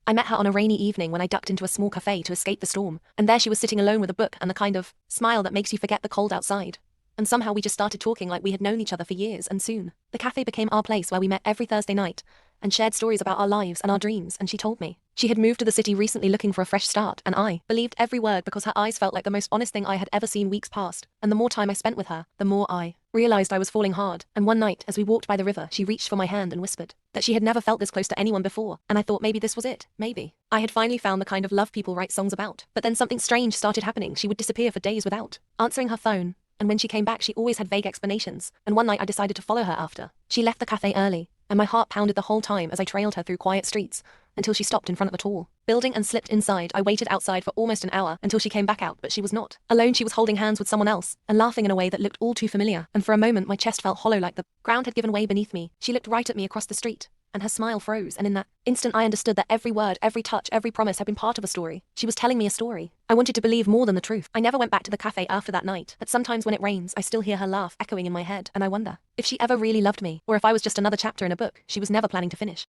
I met her on a rainy evening when I ducked into a small cafe to escape the storm, and there she was sitting alone with a book and the kind of smile that makes you forget the cold outside. And somehow we just started talking like we had known each other for years, and soon, the cafe became our place where we met every Thursday night and shared stories about our lives and our dreams. And she told me she had moved to the city recently looking for a fresh start, and I believed every word because her eyes felt like the most honest thing I had ever seen. Weeks passed, and the more time I spent with her, the more I realized I was falling hard. And one night, as we walked by the river, she reached for my hand and whispered that she had never felt this close to anyone before, and I thought maybe this was it. Maybe I had finally found the kind of love people write songs about. But then something strange started happening. She would disappear for days without answering her phone, and when she came back she always had vague explanations, and one night I decided to follow her after she left the cafe early, and my heart pounded the whole time as I trailed her through quiet streets until she stopped in front of a tall building and slipped inside. I waited outside for almost an hour until she came back out, but she was not alone. She was holding hands with someone else and laughing in a way that looked all too familiar, and for a moment my chest felt hollow like the ground had given way beneath me. She looked right at me across the street, and her smile froze, and in that instant I understood that every word, every touch, every promise had been part of a story. She was telling me a story. I wanted to believe more than the truth. I never went back to the cafe after that night, but sometimes when it rains I still hear her laugh echoing in my head, and I wonder if she ever really loved me, or if I was just another chapter in a book she was never planning to finish.